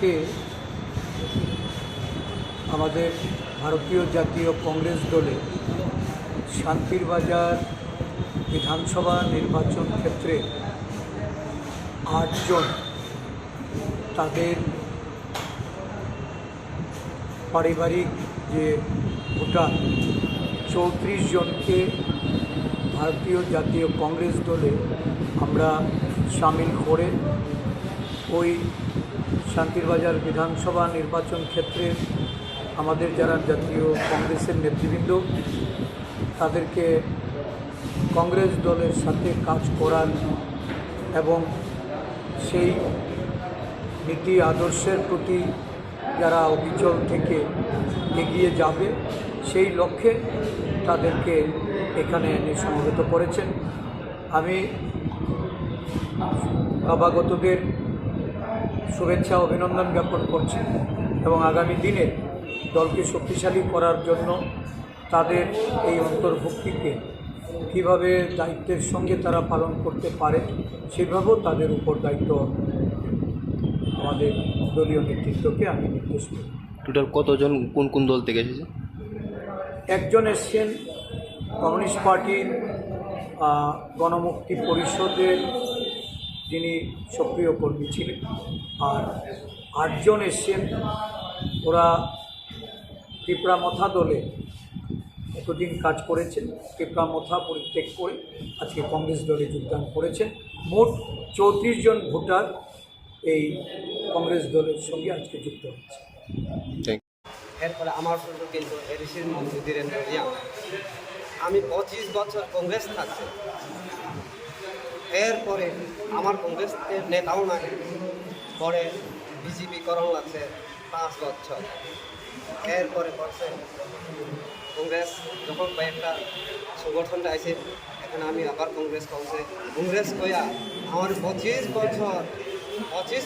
আজকে আমাদের ভারতীয় জাতীয় কংগ্রেস দলে শান্তির বাজার বিধানসভা নির্বাচন ক্ষেত্রে 8 জন তাদের পারিবারিক যে ভোটার 34 জনকে ভারতীয় জাতীয় কংগ্রেস দলে আমরা সামিল করে ওই শান্তির বাজার বিধানসভা নির্বাচন ক্ষেত্রে আমাদের যারা জাতীয় কংগ্রেসের নেতৃবৃন্দ তাদেরকে কংগ্রেস দলের সাথে কাজ করার এবং সেই নীতি আদর্শের প্রতি যারা অবিচল থেকে এগিয়ে যাবে সেই লক্ষ্যে তাদেরকে এখানে এনে সমবেত করেছেন। আমি নবাগতদের শুভেচ্ছা অভিনন্দন জ্ঞাপন করছি এবং আগামী দিনে দলকে শক্তিশালী করার জন্য তাদের এই অন্তর্ভুক্তিকে কীভাবে দায়িত্বের সঙ্গে তারা পালন করতে পারে সেভাবেও তাদের উপর দায়িত্ব আমাদের দলীয় নেতৃত্বকে আমি নির্দেশ করি। টোটাল কতজন কোন কোন দল থেকে এসেছে? একজন এসছেন কমিউনিস্ট পার্টির গণমুক্তি পরিষদের যিনি সক্রিয় কর্মী ছিলেন, আর 8 জন এসছেন ওরা টিপরামথা দলে এতদিন কাজ করেছেন, টিপরামথা পরিত্যাগ করে আজকে কংগ্রেস দলে যোগদান করেছেন। মোট 34 জন ভোটার এই কংগ্রেস দলের সঙ্গে আজকে যুক্ত হচ্ছে। এরপরে আমার শুধু কিন্তু এডিসির মন্ত্রী ধীরেন্দ্র রিয়া, আমি 25 বছর কংগ্রেস থাকছি, এরপরে আমার কংগ্রেসের নেতাও নাই, পরে বিজেপি করণ লাগছে 5 বছর, এরপরে করছে কংগ্রেস যখন কয়েকটা সংগঠনটা আছে এখন আমি আবার কংগ্রেস কইয়া আমার 25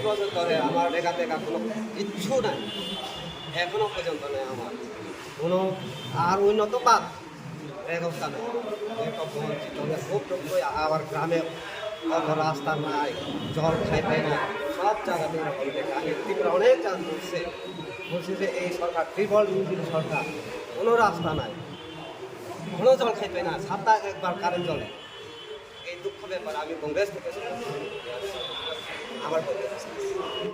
বছর ধরে আমার রেখা কোনো কিচ্ছু নাই, এখনো পর্যন্ত নেই আমার কোনো আর উন্নত পাত ব্যবস্থা নেই। খুব আবার গ্রামে অত রাস্তা নাই, জল খাইতে না, সব জায়গাতে এরকম দেখে আমি ত্রিপুরা অনেক চান্স বলছি যে এই সরকার ট্রিপল ইঞ্জিন সরকার, কোনো রাস্তা নাই, কোনো জল খাইতে না, সপ্তাহে একবার কারেন্ট জলে। এই দুঃখ ব্যাপার আমি কংগ্রেস থেকে আমার